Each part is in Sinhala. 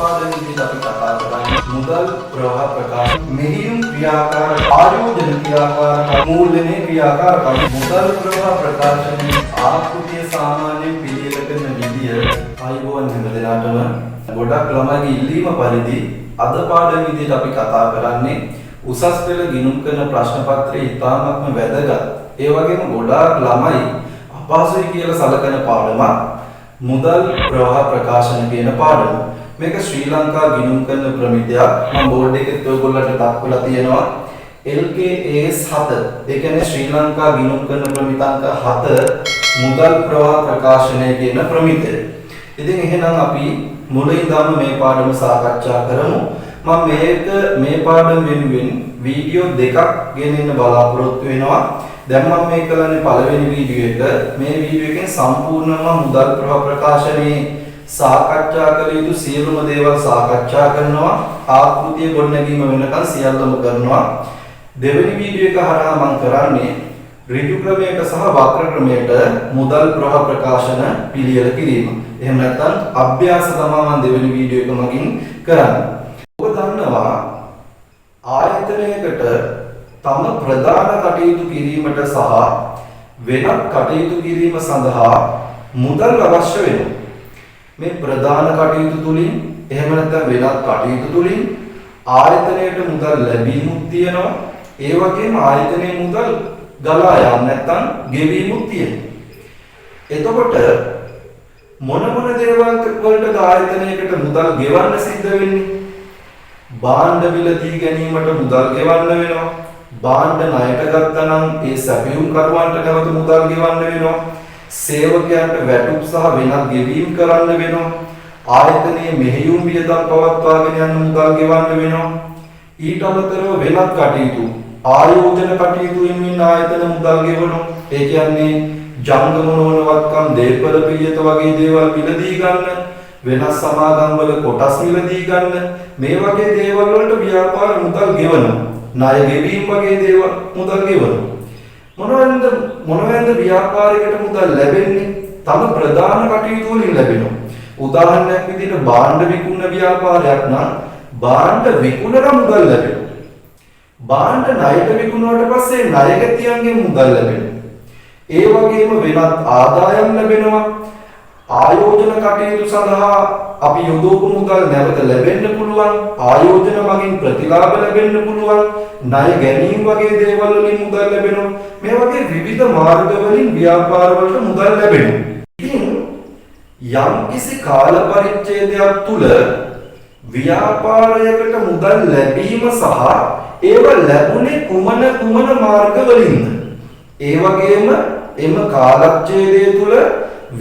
පාඩමේදී අපි කතා කරන්නේ මුදල් ප්‍රවාහ ප්‍රකාශ මෙහියුම් ක්‍රියාකාර ආයෝජන ක්‍රියාකාර මූල්‍යනේ ක්‍රියාකාරකම් මුදල් ප්‍රවාහ ප්‍රකාශනයේ ආකෘතිය සාමාන්‍යයෙන් පිළියෙල කරන විදිය අයිබෝන් හැමදෙනාටම ගොඩක් ළමයිගේ ඉල්ලීම පරිදි අද පාඩමේදී අපි කතා කරන්නේ උසස් පෙළ ගිණුම් කරන ප්‍රශ්න පත්‍රයේ ඉතාමත්ම වැදගත් ඒ වගේම ගොඩාක් ළමයි අපහසුයි කියලා සලකන පාඩමක් මුදල් ප්‍රවාහ ප්‍රකාශන කියන පාඩම. මේක ශ්‍රී ලංකා ගිණුම් කරන ප්‍රමිතියක්. මම බෝඩ් එකේ ඔයගොල්ලන්ට දක්වලා තියෙනවා LKAS 7. ඒ කියන්නේ ශ්‍රී ලංකා ගිණුම් කරන ප්‍රමිතාංක 7 මුදල් ප්‍රවාහ ප්‍රකාශනය කියන ප්‍රමිතිය. ඉතින් එහෙනම් අපි මුලින්දම මේ පාඩම සාකච්ඡා කරමු. මම මේ පාඩම වෙනුවෙන් වීඩියෝ දෙකක් ගෙනෙන්න බලාපොරොත්තු වෙනවා. දැන් මම මේ කරන්නේ පළවෙනි වීඩියෝ එක. මේ වීඩියෝ එකෙන් සම්පූර්ණම මුදල් ප්‍රවාහ ප්‍රකාශනයේ සාකච්ඡා කළ යුතු සියලුම දේවල් සාකච්ඡා කරනවා. ආකෘතිය ගොඩනැගීම වෙනකන් සියල්ලම කරනවා. දෙවෙනි වීඩියෝ එක හරහා මම කරන්නේ ඍජු ක්‍රමයට සහ වක්‍ර ක්‍රමයට මුදල් ප්‍රවාහ ප්‍රකාශන පිළියෙල කිරීම. එහෙම නැත්නම් අභ්‍යාස තමයි මම දෙවෙනි වීඩියෝ එක මගින් කරන්නේ. ඔබ දන්නවා ආයතනයකට තම ප්‍රධාන කටයුතු කිරීමට සහ වෙනත් කටයුතු කිරීම සඳහා මුදල් අවශ්‍ය වෙනවා. මේ ප්‍රධාන කටයුතු තුලින් එහෙම නැත්නම් වෙනත් කටයුතු තුලින් ආයතනයට මුදල් ලැබීමුත් තියෙනවා. ඒ වගේම ආයතනයේ මුදල් ගලා යාම නැත්නම් ගෙවීමුත් තියෙනවා. එතකොට මොන දේවල් වලට ආයතනයකට මුදල් ගෙවන්න සිද්ධ වෙන්නේ? භාණ්ඩ මිලදී ගැනීමට මුදල් ගෙවන්න වෙනවා. භාණ්ඩ ණයට ගත්තා නම් ඒ සැපයුම් කරුවන්ට නැවත මුදල් ගෙවන්න වෙනවා. සේවකයන්ට වැටුප් සහ වෙනත් ගෙවීම් කරන්න වෙනවා. ආයතනයේ මෙහෙයුම් වියදම් පවත්වාගෙන යන්න මුදල් ගෙවන්න වෙනවා. ඊට අමතරව වෙනත් කටයුතු ආයෝජන කටයුතු වෙනින් ආයතන මුදල් ගෙවනවා. ඒ කියන්නේ ජංගම නොවනවත්කම් දේපල පිළියත වගේ දේවල් මිලදී ගන්න, වෙනස් සමාගම් වල කොටස් මිලදී ගන්න, මේ වගේ දේවල් වලට ව්‍යාපාර මුදල් ගෙවනවා. ණය ගෙවීම වගේ දේවල් මුදල් ගෙවනවා. මොනවැන්ද ව්‍යාපාරයකට මුදල් ලැබෙන්නේ? තම ප්‍රධාන කටයුතු වලින් ලැබෙනවා. උදාහරණයක් විදිහට භාණ්ඩ විකුණන ව්‍යාපාරයක් නම් භාණ්ඩ විකුණන මුදල් ලැබෙනවා. භාණ්ඩ ණයට විකුණුවාට පස්සේ ණයගැතියන්ගෙන් මුදල් ලැබෙනවා. ඒ වගේම වෙනත් ආදායම් ලැබෙනවා. ආයෝජන කටයුතු සඳහා අපි යොදවපු මුදල් නැවත ලැබෙන්න පුළුවන්. ආයෝජන මගින් ප්‍රතිලාභ ලැබෙන්න පුළුවන්. ණය ගැනීම වගේ දේවල් වලින් මුදල් ලැබෙනවා. මේ වගේ විවිධ මාර්ග වලින් ව්‍යාපාර වලට මුදල් ලැබෙනවා. ඉතින් යම්කිසි කාල පරිච්ඡේදයක් තුල ව්‍යාපාරයකට මුදල් ලැබීම සහ ඒව ලැබුණේ කුමන මාර්ග වලින්ද? ඒ වගේම එම කාලච්ඡේදය තුල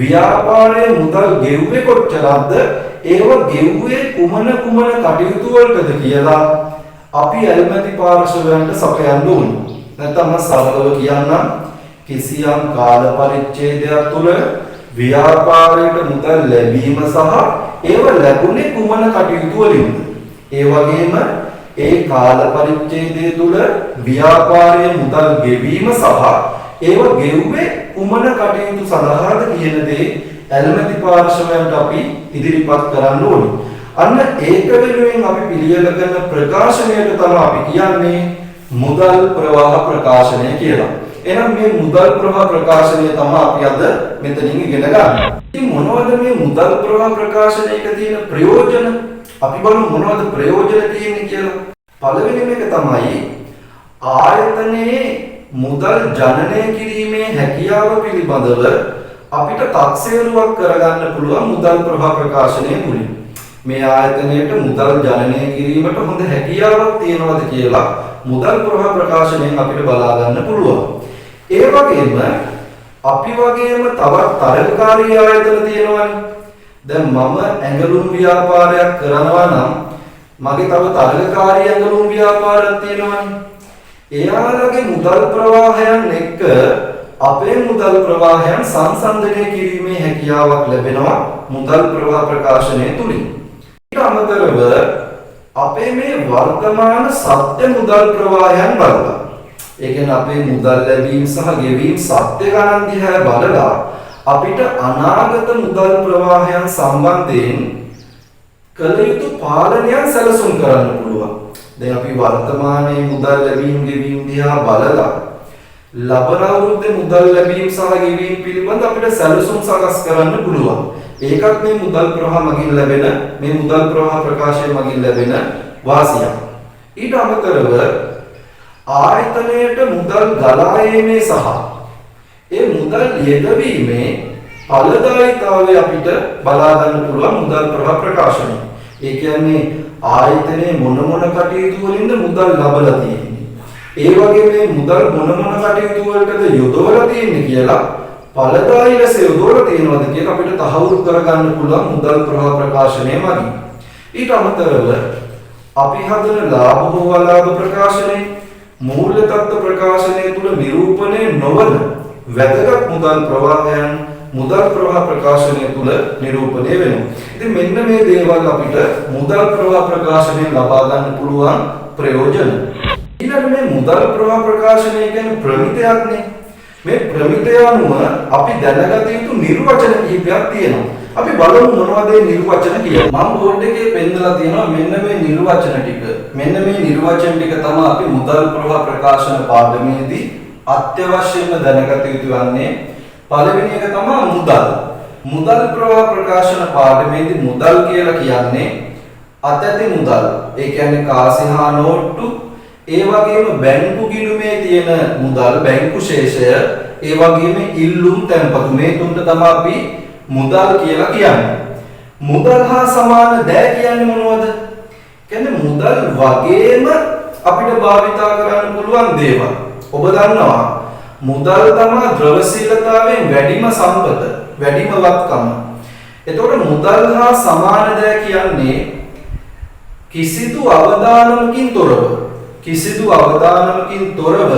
ව්‍යාපාරයේ මුදල් ගෙව්වේ කොච්චරක්ද? ඒව ගෙව්වේ කුමන කටයුතු වලටද කියලා අපි ඇල්මැති පාර්ශවයන්ට සපයන්න ඕනේ. නැත්නම් සරලව කියන්නම් කිසියම් කාල පරිච්ඡේදයක් තුළ ව්‍යාපාරයට මුදල් ලැබීම සහ ඒව ලැබුණේ කුමන කටයුතු වලින්ද? ඒ වගේම ඒ කාල පරිච්ඡේදය තුළ ව්‍යාපාරයේ මුදල් ගෙවීම සහ ඒව ගෙව්වේ කුමන කටයුතු සඳහාද කියන දේ ඇල්මැති පාර්ශවයන්ට අපි ඉදිරිපත් කරන්න ඕනේ. අන්න ඒක වෙනුවෙන් අපි පිළියෙල කරන ප්‍රකාශනයට තමයි අපි කියන්නේ මුදල් ප්‍රවාහ ප්‍රකාශනය කියලා. එහෙනම් මේ මුදල් ප්‍රවාහ ප්‍රකාශනය තමයි අපි අද මෙතනින් ඉගෙන ගන්න. ඉතින් මොනවද මේ මුදල් ප්‍රවාහ ප්‍රකාශනයක තියෙන ප්‍රයෝජන? අපි බලමු මොනවද ප්‍රයෝජන තියෙන්නේ කියලා. පළවෙනිම එක තමයි ආයතනයේ මුදල් ජනනය කිරීමේ හැකියාව පිළිබඳව අපිට තක්සේරුවක් කරගන්න පුළුවන් මුදල් ප්‍රවාහ ප්‍රකාශනය මුලින්. මේ ආයතනයට මුදල් ජනනය කිරීමට හොඳ හැකියාවක් තියෙනවද කියලා මුදල් ප්‍රවාහ ප්‍රකාශනයෙන් අපිට බලා ගන්න පුළුවන්. ඒ වගේම අපි වගේම තවත් තරගකාරී ආයතන තියෙනවානේ. දැන් මම ඇඟලුම් ව්‍යාපාරයක් කරනවා නම් මගේ තව තරගකාරී ඇඟලුම් ව්‍යාපාරයක් තියෙනවානේ. එයාලගේ මුදල් ප්‍රවාහයන් එක්ක අපේ මුදල් ප්‍රවාහයන් සංසන්දනය කිරීමේ හැකියාවක් ලැබෙනවා මුදල් ප්‍රවාහ ප්‍රකාශනය තුලින්. ඊට අමතරව අපේ මේ වර්තමාන සත්‍ය මුදල් ප්‍රවාහයන් බලලා, ඒ කියන්නේ අපේ මුදල් ලැබීම සහ ගෙවීම සත්‍ය ගණන් දිහා බලලා අපිට අනාගත මුදල් ප්‍රවාහයන් සම්බන්ධයෙන් කල යුතු පාලනයන් සැලසුම් කරන්න පුළුවන්. දැන් අපි වර්තමානයේ මුදල් ලැබීම් ගෙවීම් දිහා බලලා ලබන අවුරුද්දේ මුදල් ලැබීම් සහ ගෙවීම් පිළිබඳ අපිට සැලසුම් සකස් කරන්න පුළුවන්. ඒකත් මේ මුදල් ප්‍රවාහ මගින් ලැබෙන මේ මුදල් ප්‍රවාහ ප්‍රකාශය මගින් ලැබෙන වාසියක්. ඊට අමතරව ආයතනයට මුදල් ගලා ඒමේ සහ ඒ මුදල් යෙදවීමේ ඵලදායීතාවය අපිට බලා ගන්න පුළුවන් මුදල් ප්‍රවාහ ප්‍රකාශනය. ඒ කියන්නේ ආයතනයේ මොන කටයුතු වලින්ද මුදල් ලබලා තියෙන්නේ. ඒ වගේ මේ මුදල් මොන කටයුතු වලටද යොදවලා තියෙන්නේ කියලා ඵලදායී ලෙස යොදවලා තියෙනවද කියලා අපිට තහවුරු කරගන්න පුළුවන් මුදල් ප්‍රවාහ ප්‍රකාශනය මගින්. ඊට අමතරව අපි හදන ලාභ හෝ අලාභ ප්‍රකාශනය මූල්‍ය තත්ත්ව ප්‍රකාශනය තුළ නිරූපණය නොවන වැදගත් මුදල් ප්‍රවාහයන් මුදල් ප්‍රවාහ ප්‍රකාශනය තුළ නිරූපණය වෙනවා. ඉතින් මෙන්න මේ දේවල් අපිට මුදල් ප්‍රවාහ ප්‍රකාශනයෙන් ලබා ගන්න පුළුවන් ප්‍රයෝජන. ඊළඟ මේ මුදල් ප්‍රවාහ ප්‍රකාශනය කියන්නේ ප්‍රමිතයක්නේ. මේ ප්‍රමිතය අනුව අපි දැනගත යුතු නිර්වචන කිහිපයක් තියෙනවා. අපි බලමු මොනවද මේ නිර්වචන කියලා. මම බෝඩ් එකේ පෙන්නලා තියෙනවා මෙන්න මේ නිර්වචන ටික. මෙන්න මේ නිර්වචන ටික තමයි අපි මුදල් ප්‍රවාහ ප්‍රකාශන පාඩමේදී අත්‍යවශ්‍යම දැනගත යුතු වන්නේ. පළවෙනි එක තමයි මුදල්. මුදල් ප්‍රවාහ ප්‍රකාශන පාඩමේදී මුදල් කියලා කියන්නේ අතැති මුදල්. ඒ කියන්නේ කාසි හා නෝට්ටු, ඒ වගේම බැංකු ගිණුමේ තියෙන මුදල්, බැංකු ශේෂය, ඒ වගේම ඉල්ලුම් තැන්පතු, මේ තුනට තමයි අපි මුදල් කියලා කියන්නේ. මුදල් හා සමාන දෑ කියන්නේ මොනවද? කියන්නේ මුදල් වගේම අපිට භාවිතා කරන්න පුළුවන් දේවල්. ඔබ දන්නවා මුදල් තමයි ද්‍රවශීලතාවයෙන් වැඩිම සම්පත, වැඩිම වත්කම. එතකොට මුදල් හා සමාන දෑ කියන්නේ කිසිදු අවදානමකින් තොරව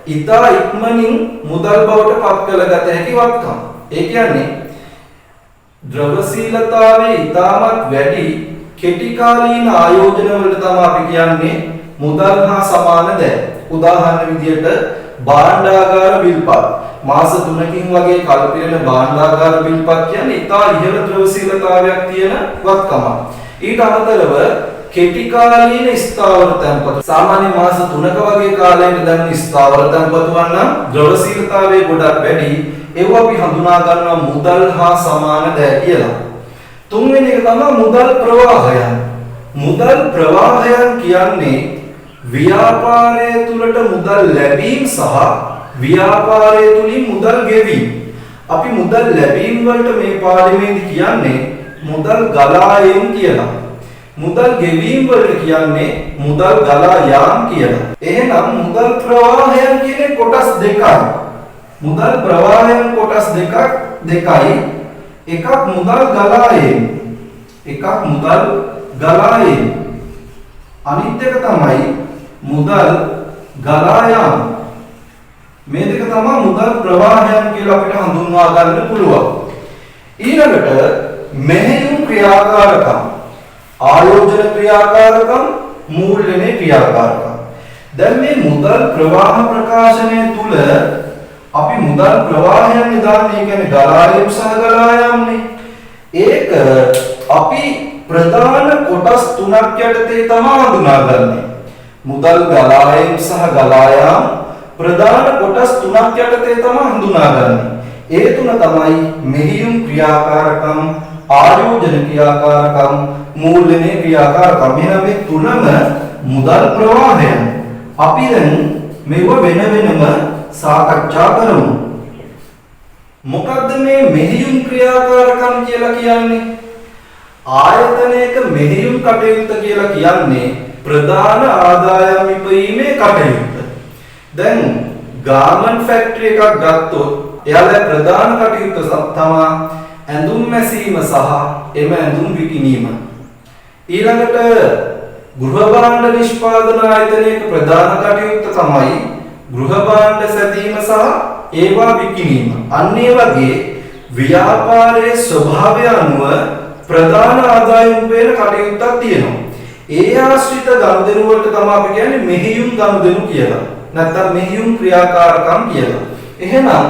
ඉතා ඉක්මනින් මුදල් බවට පත් කළගත හැකි වත්කම. ඒ කියන්නේ ද්‍රවශීලතාවයේ ඉතාමත් වැඩි කෙටි කාලීන ආයෝජන වලට තමයි අපි කියන්නේ මුදල් හා සමාන දෑ. උදාහරණ විදියට භාණ්ඩාගාර විල්පත්, මාස 3කින් වගේ කල්පිරෙන භාණ්ඩාගාර විල්පත් කියන්නේ ඉතා ඉහළ ද්‍රවශීලතාවයක් තියෙන වත්කමක්. ඊට අමතරව කෙටි කාලීන ස්ථාවර තැන්පතු, සාමාන්‍ය මාස 3ක වගේ කාලයකට දැන් ස්ථාවර තැන්පතු වන්න ද්‍රවශීලතාවයේ ගොඩක් වැඩි. ඒව අපි හඳුනා ගන්නවා මුදල් හා සමාන දෑ කියලා. තුන්වෙනි එක තමයි මුදල් ප්‍රවාහයන්. මුදල් ප්‍රවාහයන් කියන්නේ ව්‍යාපාරය තුළට මුදල් ලැබීම සහ ව්‍යාපාරය තුලින් මුදල් ගෙවීම. අපි මුදල් ලැබීම වලට මේ පාඩමේදී කියන්නේ මුදල් ගලා යාම කියලා. මුදල් ගෙවීම වලට කියන්නේ මුදල් ගලා යාම කියලා. එහෙනම් මුදල් ප්‍රවාහයන් කියන්නේ කොටස් දෙකයි. මුදල් ප්‍රවාහයන් කොටස් දෙකයි. එකක් මුදල් ගලා යාම. අනිත් එක තමයි මුදල් ගලා යාම. මේ දෙක තමයි මුදල් ප්‍රවාහයන් කියලා අපිට හඳුන්වා ගන්න පුළුවන්. ඊළඟට මෙහෙයුම් ක්‍රියාකාරකම්, ආයෝජන ක්‍රියාකාරකම්, මූල්‍යනේ ක්‍රියාකාරකම්. දැන් මේ මුදල් ප්‍රවාහ ප්‍රකාශනය තුල අපි මුදල් ප්‍රවාහයන් නිදාන්නේ කියන්නේ ගලා යාම සහ ගලා යාමනේ. ඒක අපි ප්‍රධාන කොටස් තුනක් යටතේ තමයි හඳුනාගන්නේ. මුදල් ගලා යාම සහ ගලා යාම ප්‍රධාන කොටස් තුනක් යටතේ තමයි හඳුනාගන්නේ. ඒ තුන තමයි මෙහෙයුම් ක්‍රියාකාරකම්, ආයෝජන ක්‍රියාකාරකම්, මූල්‍යනේ ක්‍රියාකාරකම්. මේ තුනම මුදල් ප්‍රවාහයන්. අපි දැන් මේව වෙනම සාකච්ඡා කරමු. මොකද්ද මේ මෙහෙයුම් ක්‍රියාකාරකම් කියලා කියන්නේ? ආයතනයක මෙහෙයුම් කටයුත්ත කියලා කියන්නේ ප්‍රධාන ආදායම් ඉපීමේ කටයුත්ත. දැන් ගාමන්ට් ෆැක්ටරි එකක් ගත්තොත් එයාලා ප්‍රධාන කටයුත්ත තමයි ඇඳුම් මැසීම සහ එම ඇඳුම් විකිණීම. ඊළඟට ගෘහ භාණ්ඩ නිෂ්පාදන ආයතනයක ප්‍රධාන කටයුත්ත තමයි ගෘහ භාණ්ඩ සැදීම සහ ඒවා විකිණීම. අන්න ඒ වගේ ව්‍යාපාරයේ ස්වභාවය අනුව ප්‍රධාන ආදායම් වේන කටයුත්තක් තියෙනවා. ඒ ආශ්‍රිත ගනුදෙනු වලට තමයි අපි කියන්නේ මෙහෙයුම් ගනුදෙනු කියලා. නැත්නම් මෙහෙයුම් ක්‍රියාකාරකම් කියලා. එහෙනම්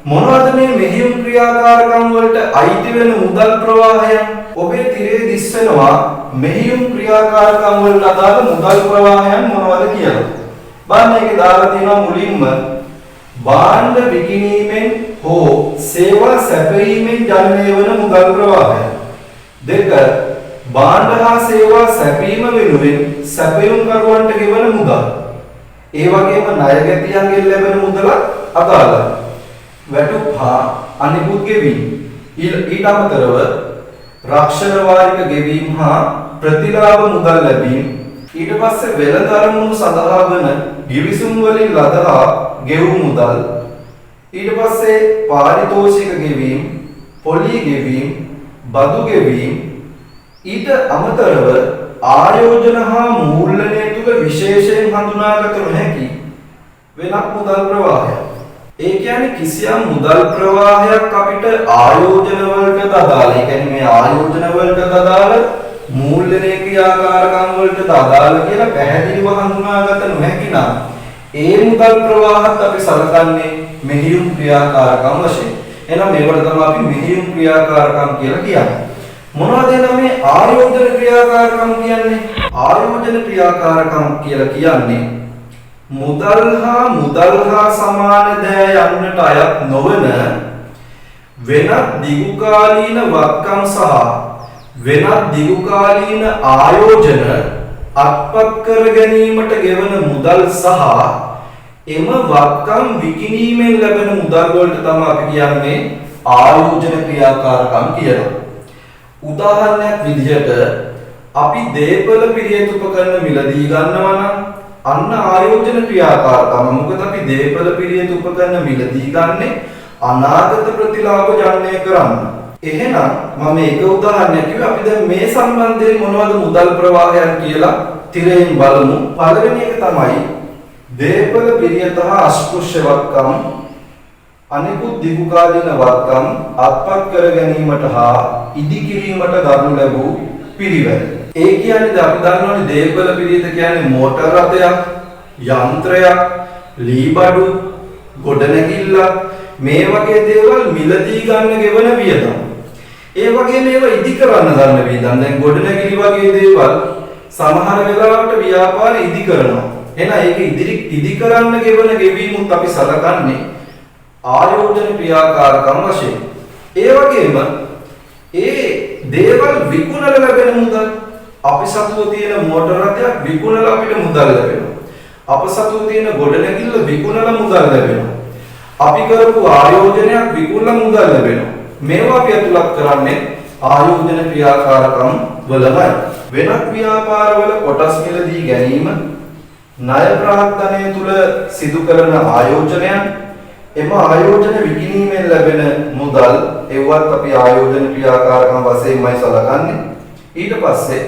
මොනවද මේ මෙහෙයුම් ක්‍රියාකාරකම් වලට අයිති වෙන මුදල් ප්‍රවාහයන්? ඔබේ තිරේ දිස්සනවා මෙහියුම් ක්‍රියාකාරකම් වලට අදාළ මුදල් ප්‍රවාහයන් මොනවද කියලා. බලන්න ඒකේ දාලා තියෙනවා මුලින්ම භාණ්ඩ විකිණීමෙන් හෝ සේවා සැපයීමෙන් ජනනය වන මුදල් ප්‍රවාහය. දෙක භාණ්ඩ හා සේවා සැපීම වෙනුවෙන් සැපයුම් කරුවන්ට ගෙවන මුදල්. ඒ වගේම ණයගැතියන්ගෙන් ලැබෙන මුදල අදාළයි. වැටුප් හා අනිකුත් ගෙවීම්. ඊට අමතරව රක්ෂණ වාරික ගෙවීම් හා ප්‍රතිලාභ මුදල් ලැබීම. ඊට පස්සේ වෙළඳ අරමුණු සඳහා වන ගිවිසුම් වලින් ලද හා ගෙවූ මුදල්. ඊට පස්සේ පාරිතෝෂික ගෙවීම්, පොලි ගෙවීම්, බදු ගෙවීම. ඊට අමතරව ආයෝජන හා මූල්‍යණය තුල විශේෂයෙන් හඳුනාගත නොහැකි වෙනත් මුදල් ප්‍රවාහයක්. ඒ කියන්නේ කිසියම් මුදල් ප්‍රවාහයක් අපිට ආයෝජන වලට අදාළ. ඒ කියන්නේ මේ ආයෝජන වලට අදාළ මූල්‍යණය ක්‍රියාකාරකම් වලට අදාළ කියලා පැහැදිලිව හඳුනාගත නොහැකි නම් ඒ මුදල් ප්‍රවාහත් අපි සලකන්නේ මෙහියුම් ක්‍රියාකාරකම් වශයෙන්. එහෙනම් මේවට තමයි අපි මෙහියුම් ක්‍රියාකාරකම් කියලා කියන්නේ. මොනවද මේ ආයෝජන ක්‍රියාකාරකම් කියන්නේ? ආයෝජන ක්‍රියාකාරකම් කියලා කියන්නේ මුදල් හා සමාන දෑ යන්නට අයත් නොවන වෙනත් දිගුකාලීන වත්කම් සහ වෙනත් දිගුකාලීන ආයෝජන අත්පත් කර ගැනීමට ගෙවන මුදල් සහ එම වත්කම් විකිණීමෙන් ලැබෙන මුදල් වලට තමයි අපි කියන්නේ ආයෝජන ක්‍රියාකාරකම් කියලා. උදාහරණයක් විදිහට අපි දේපල පිළියෙත් උපකරණ මිලදී ගන්නවා නම් අන්න ආයෝජන ක්‍රියාකාරකම. මොකද අපි දේපල පිළියෙත් උපකරණ මිලදී ගන්නේ අනාගත ප්‍රතිලාභ ජනනය කරන්න. එහෙනම් මම එක උදාහරණයක් කිව්වා. අපි දැන් මේ සම්බන්ධයෙන් මොනවද මුදල් ප්‍රවාහයන් කියලා තිරයෙන් බලමු. පළවෙනි එක තමයි දේපල පිළියෙත හා අස්පෘශ්‍ය වත්කම් අනිකුත් දිගුකාලීන වත්කම් අත්පත් කර ගැනීමට හා ඉදිකිරීමට ගනු ලැබූ පිළිවෙල. ඒ කියන්නේ අපි දන්නවනේ දේපල පිළියෙත කියන්නේ මෝටර රථයක්, යන්ත්‍රයක්, ලීබඩු, ගොඩනැගිල්ලක් මේ වගේ දේවල් මිලදී ගන්න ගෙවන වියදම්. ඒ වගේම ඒවා ඉදි කරන්න ගන්න වියදම්. දැන් ගොඩනැගිලි වගේ දේවල් සමහර වෙලාවට ව්‍යාපාර ඉදි කරනවා. එහෙනම් ඒක ඉදි කරන්න ගෙවන ගෙවීමුත් අපි සලකන්නේ ආයෝජන ක්‍රියාකාරකම් වශයෙන්. ඒ වගේම ඒ දේවල් විකුණලා ලැබෙන මුදල්. අපි සතුව තියෙන මෝටර රථයක් විකුණලා අපිට මුදල් ලැබෙනවා. අප සතුව තියෙන ගොඩනැගිල්ල විකුණලා මුදල් ලැබෙනවා. අපි කරපු ආයෝජනයක් විකුණලා මුදල් ලැබෙනවා. මේවා අපි අතුලත් කරන්නේ ආයෝජන ක්‍රියාකාරකම් වලමයි. වෙනත් ව්‍යාපාරවල කොටස් මිලදී ගැනීම, ණය ප්‍රාග්ධනය තුල සිදු කරන ආයෝජනයන්, එම ආයෝජන විකිණීමෙන් ලැබෙන මුදල් ඒවත් අපි ආයෝජන ක්‍රියාකාරකම් වශයෙන්මයි සලකන්නේ. ඊට පස්සේ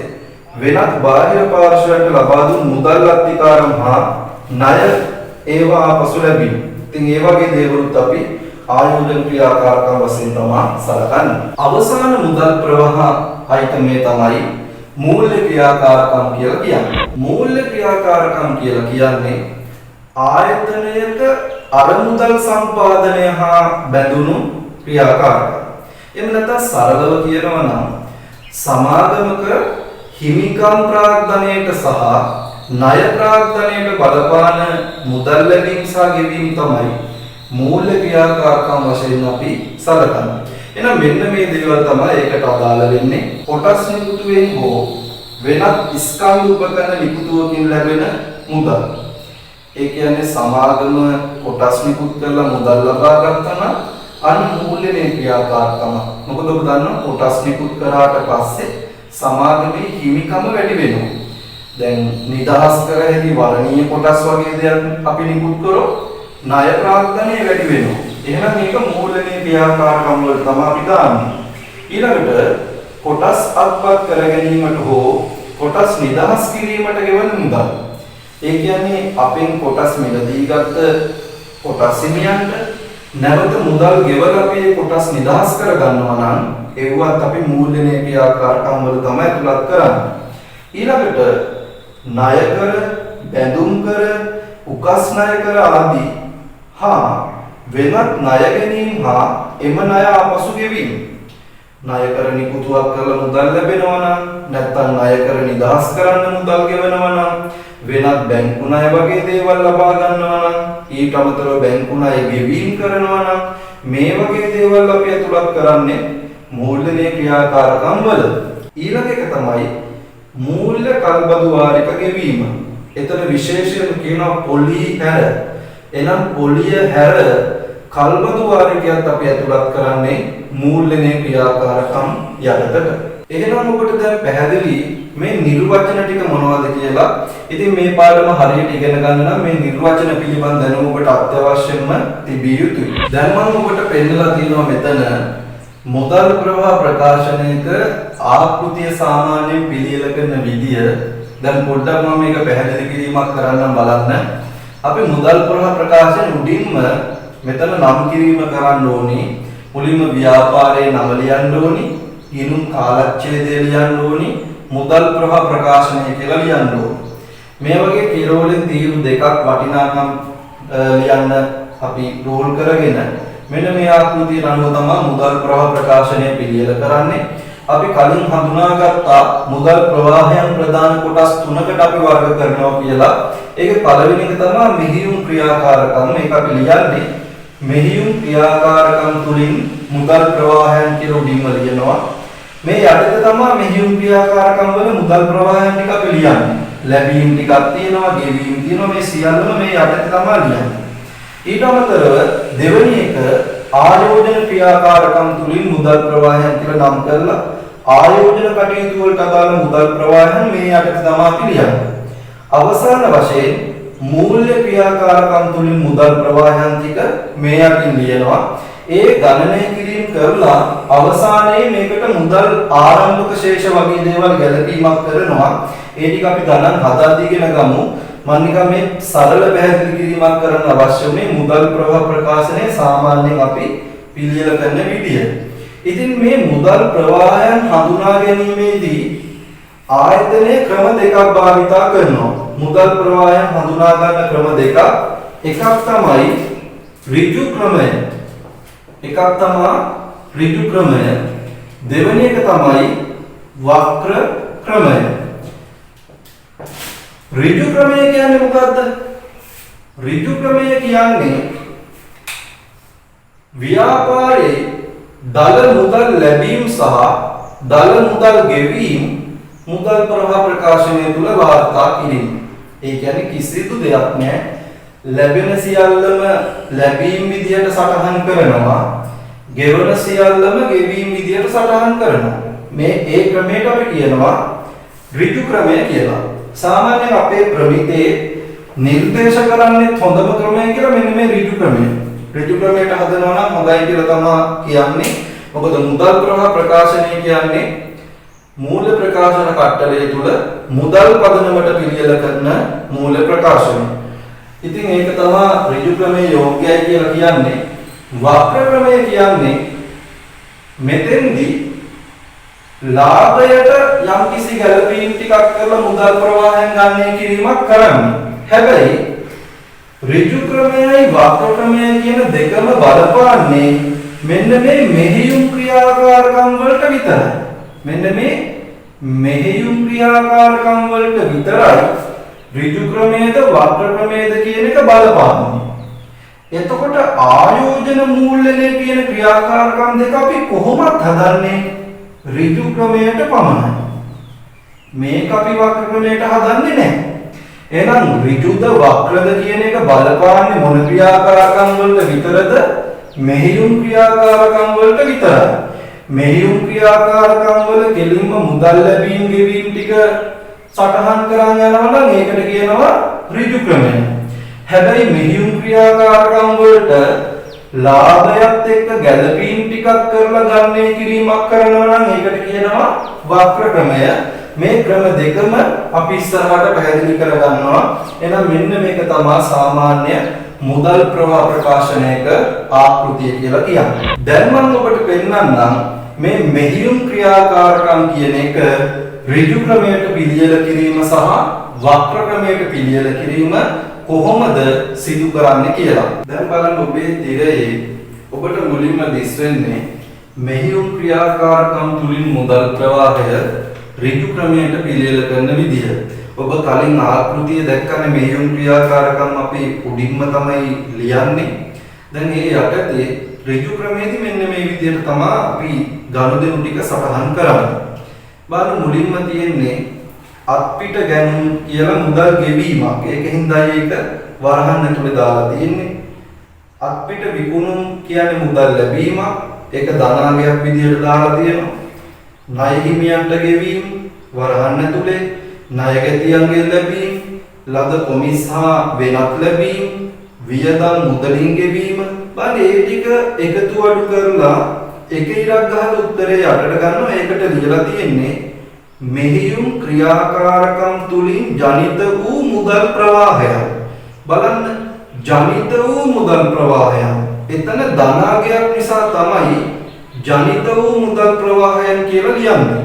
වෙනත් බාහිර පාර්ශ්වයන්ට ලබා දුන් මුදල් අත්තිකාරම් හා ණය ඒවා පසු ලැබීම. ඉතින් ඒ වගේ දේවලුත් අපි ආයෝජන ක්‍රියාකාරකම් වශයෙන් තමයි සලකන්නේ. අවසාන මුදල් ප්‍රවාහ අයිතමේ තමයි මූල්‍ය ක්‍රියාකාරකම් කියලා කියන්නේ. මූල්‍ය ක්‍රියාකාරකම් කියලා කියන්නේ ආයතනයක අරමුදල් සම්පාදනය හා බැඳුණු ක්‍රියාකාරකම්. එහෙම නැත්නම් සරලව කියනවා නම් සමාගමක හිමිකම් ප්‍රාග්ධනයට සහ ණය ප්‍රාග්ධනයට බලපාන මුදල් ලැබීම සහ ගෙවීම තමයි මූල්‍ය ක්‍රියාකාරකම් වශයෙන් අපි සලකන්නේ. එහෙනම් මෙන්න මේ දේවල් තමයි ඒකට අදාළ වෙන්නේ. කොටස් නිකුතුවෙන් හෝ වෙනත් ස්කන්ධ උපකරණ නිකුතුවකින් ලැබෙන මුදල්. ඒ කියන්නේ සමාගම කොටස් නිකුත් කරලා මුදල් ලබා ගත්තා නම් අන්න මූල්‍යනේ ක්‍රියාකාරකම. මොකද ඔබ දන්නවා කොටස් නිකුත් කරාට පස්සේ සමාගමේ හිමිකම වැඩි වෙනවා. දැන් නිදහස් කර හැකි වර්ණීය කොටස් වගේ දේවල් අපි නිකුත් කරොත් ණය ප්‍රාග්ධනය වැඩි වෙනවා. එහෙනම් මේක මූල්‍යනේ ක්‍රියාකාරකම් වල තමයි අපි දාන්නේ. ඊළඟට කොටස් අත්පත් කර ගැනීමට හෝ කොටස් නිදහස් කිරීමට ගෙවන මුදල්. ඒ කියන්නේ අපෙන් කොටස් මිලදී ගත්ත කොටස් හිමියන්ට නැවත මුදල් ගෙවලා අපි කොටස් නිදහස් කර ගන්නවා නම් ඒවත් අපි මූල්‍යනේ ක්‍රියාකාරකම් වල තමයි අතුලත් කරන්නේ. ඊළඟට ණය කර, බැඳුම් කර, උකස් ණය කර ආදී හා වෙනත් ණය ගැනීම හා එම ණය ආපසු ගෙවීම. ණය කර නිකුතුවක් කරලා මුදල් ලැබෙනවා නම් නැත්නම් ණය කර නිදහස් කරන්න මුදල් ගෙවනවා නම් වෙනත් බැංකු ණය වගේ දේවල් ලබා ගන්නවා නම් ඊට අමතරව බැංකු ණය ගෙවීම කරනවා නම් මේ වගේ දේවල් අපි අතුලත් කරන්නේ මූල්‍යමය ක්‍රියාකාරකම් වල. ඊළඟ එක තමයි මූල්‍ය කල්බදු වාරික ගෙවීම. එතන විශේෂයෙන් කියනවා පොලී හැර. එනම් පොලිය හැර කල්බදු වාරිකයත් අපි අතුලත් කරන්නේ මූල්‍යමය ක්‍රියාකාරකම් යටතට. එහෙනම් ඔබට දැන් පැහැදිලි මේ නිර්වචන ටික මොනවද කියලා. ඉතින් මේ පාඩම හරියට ඉගෙන ගන්න නම් මේ නිර්වචන පිළිබඳ දැනුම ඔබට අත්‍යවශ්‍යම තිබිය යුතුයි. දැන් මම ඔබට පෙන්නලා තියෙනවා මෙතන මුදල් ප්‍රවාහ ප්‍රකාශනයක ආකෘතිය සාමාන්‍යයෙන් පිළියෙල කරන විදිය. දැන් පොඩ්ඩක් මම මේක පැහැදිලි කිරීමක් කරන්නම් බලන්න. අපි මුදල් ප්‍රවාහ ප්‍රකාශන උඩින්ම මෙතන නම් කිරීම කරන්න ඕනේ. මුලින්ම ව්‍යාපාරයේ නම ලියන්න ඕනේ. ගිණුම් කාලච්ඡේදය ලියන්න ඕනේ. මුදල් ප්‍රවාහ ප්‍රකාශනය කියලා ලියන්න ඕනේ. මේ වගේ පිරෝලෙන් තීරු දෙකක් වටිනාකම් ලියන්න අපි රෝල් කරගෙන මෙන්න මේ ආකෘතිය අනුව තමයි මුදල් ප්‍රවාහ ප්‍රකාශනය පිළියෙල කරන්නේ. අපි කලින් හඳුනාගත්තා මුදල් ප්‍රවාහයන් ප්‍රධාන කොටස් තුනකට අපි වර්ග කරනවා කියලා. ඒකේ පළවෙනි එක තමයි මෙහියුම් ක්‍රියාකාරකම්. මේක අපි ලියන්නේ මෙහියුම් ක්‍රියාකාරකම් තුලින් මුදල් ප්‍රවාහයන් කියලා උඩින්ම ලියනවා. මේ යටතේ තමයි මෙහියුම් ක්‍රියාකාරකම් වල මුදල් ප්‍රවාහයන් ටික අපි ලියන්නේ. ලැබීම් ටිකක් තියෙනවා, ගෙවීම් තියෙනවා. මේ සියල්ලම මේ යටතේ තමයි ලියන්නේ. ඊට අමතරව දෙවෙනි එක ආයෝජන ක්‍රියාකාරකම් තුලින් මුදල් ප්‍රවාහයන් කියලා නම් කරලා ආයෝජන කටයුතු වලට අදාළ මුදල් ප්‍රවාහයන් මේ යටතේ තමයි අපි ලියන්නේ. අවසාන වශයෙන් මූල්‍ය ක්‍රියාකාරකම් තුලින් මුදල් ප්‍රවාහයන් ටික මේ යටින් ලියනවා. ඒ ගණනය කිරීම කරලා අවසානයේ මේකට මුදල් ආරම්භක ශේෂ වගේ දේවල් ගැලපීමක් කරනවා. ඒ ටික අපි ගණන් හදද්දී ඉගෙන ගමු. මම නිකන් මේ සරල පැහැදිලි කිරීමක් කරන්න අවශ්‍ය මේ මුදල් ප්‍රවාහ ප්‍රකාශනයේ සාමාන්‍යයෙන් අපි පිළියෙල කරන විදිය. ඉතින් මේ මුදල් ප්‍රවාහයන් හඳුනා ගැනීමේදී ආයතනයේ ක්‍රම දෙකක් භාවිතා කරනවා. මුදල් ප්‍රවාහයන් හඳුනා ගන්න ක්‍රම දෙකක්. එකක් තමයි ඍජු ක්‍රමය. දෙවෙනි එක තමයි වක්‍ර ක්‍රමය. ඍජු ක්‍රමය කියන්නේ මොකද්ද? ඍජු ක්‍රමය කියන්නේ ව්‍යාපාරයේ දල මුදල් ලැබීම සහ දල මුදල් ගෙවීම මුදල් ප්‍රවාහ ප්‍රකාශනය තුල වාර්තා කිරීම. ඒ කියන්නේ කිසිදු දෙයක් නැහැ. ලැබෙන සියල්ලම ලැබීම් විදියට සටහන් කරනවා. ගෙවන සියල්ලම ගෙවීම් විදියට සටහන් කරනවා. මේ ඒ ක්‍රමයට අපි කියනවා ඍජු ක්‍රමය කියලා. සාමාන්‍යයෙන් අපේ ප්‍රමිතේ නිර්දේශ කරන්නේ හොඳම ක්‍රමය කියලා මෙන්න මේ ඍජු ක්‍රමය. ඍජු ක්‍රමයට හදනවා නම් හොඳයි කියලා තමයි කියන්නේ. මොකද මුදල් ප්‍රවාහ ප්‍රකාශනය කියන්නේ මූල්‍ය ප්‍රකාශන කට්ටලය තුල මුදල් පදනමට පිළියෙල කරන මූල්‍ය ප්‍රකාශනය. ඉතින් ඒක තමයි ඍජු ක්‍රමයේ යෝග්‍යයි කියලා කියන්නේ. වක්‍ර ක්‍රමය කියන්නේ මෙතෙන්දී ලාභයට යම්කිසි ගැළපීම් ටිකක් කරලා මුදල් ප්‍රවාහයෙන් ගණනය කිරීමක් කරන්නේ. හැබැයි ඍජු ක්‍රමයයි වක්‍ර ක්‍රමයයි කියන දෙකම බලපාන්නේ මෙන්න මේ මෙහෙයුම් ක්‍රියාකාරකම් වලට විතරයි. මෙන්න මේ මෙහෙයුම් ක්‍රියාකාරකම් වලට විතරයි ඍජු ක්‍රමයේද වක්‍ර ක්‍රමයේද කියන එක බලපාන්නේ. එතකොට ආයෝජන මූල්‍යලය කියන ක්‍රියාකාරකම් දෙක අපි කොහොමද හදන්නේ? ඍජු ක්‍රමයට පමණයි. මේක අපි වක්‍ර ක්‍රමයට හදන්නේ නැහැ. එහෙනම් ඍජුද වක්‍රද කියන එක බලපාන්නේ මොන ක්‍රියාකාරකම් වලට විතරද? මෙහෙයුම් ක්‍රියාකාරකම් වලට විතරයි. මෙහෙයුම් ක්‍රියාකාරකම් වල කෙලින්ම මුදල් ලැබීම් ගෙවීම් ටික සටහන් කරන් යනවා නම් ඒකට කියනවා ඍජු ක්‍රමය. හැබැයි මෙහෙයුම් ක්‍රියාකාරකම් වලට ලාභයත් එක්ක ගැළපීම් ටිකක් කරලා ගණනය කිරීමක් කරනවා නම් ඒකට කියනවා වක්‍ර ක්‍රමය. මේ ක්‍රම දෙකම අපි ඉස්සරහට පැහැදිලි කරගන්නවා. එහෙනම් මෙන්න මේක තමයි සාමාන්‍ය මුදල් ප්‍රවාහ ප්‍රකාශනයක ආකෘතිය කියලා කියන්නේ. දැන් මම ඔබට පෙන්නන්නම් මේ මෙහෙයුම් ක්‍රියාකාරකම් කියන එක ඍජු ක්‍රමයට පිළියෙල කිරීම සහ වක්‍ර ක්‍රමයට පිළියෙල කිරීම කොහොමද සිදු කරන්නේ කියලා. දැන් බලන්න ඔබේ තිරයේ ඔබට මුලින්ම දිස් වෙන්නේ මෙහියුම් ක්‍රියාකාරකම් තුලින් මුදල් ප්‍රවාහය ඍජු ක්‍රමයට පිළියෙල කරන විදිහ. ඔබ කලින් ආකෘතිය දැක්කනේ මෙහියුම් ක්‍රියාකාරකම් අපි උඩින්ම තමයි ලියන්නේ. දැන් මේ යටතේ ඍජු ක්‍රමයේදී මෙන්න මේ විදිහට තමයි අපි ගනුදෙනු ටික සටහන් කරන්නේ. බලන්න මුලින්ම තියෙන්නේ අත්පිට ගැනුම් කියලා මුදල් ගෙවීමක්. ඒකෙන්දයි ඒක වරහන් ඇතුලේ දාලා තියෙන්නේ. අත්පිට විකුණුම් කියන්නේ මුදල් ලැබීමක්. ඒක ධනාගයක් විදිහට දාලා තියෙනවා. ණය හිමියන්ට ගෙවීම වරහන් ඇතුලේ, ණයගැතියන්ගෙන් ලැබීම, ලද කොමිස් හා වෙනත් ලැබීම, වියදම් මුදලින් ගෙවීම. බලන්න මේ ටික එකතු අඩු කරලා එක ඉරක් ගහලා උත්තරේ යටට ගන්නවා. ඒකට ලියලා තියෙන්නේ මෙහියුම් ක්‍රියාකාරකම් තුලින් ජනිත වූ මුදල් ප්‍රවාහය. බලන්න ජනිත වූ මුදල් ප්‍රවාහය. එතන ධනාගයක් නිසා තමයි ජනිත වූ මුදල් ප්‍රවාහයන් කියලා ලියන්නේ.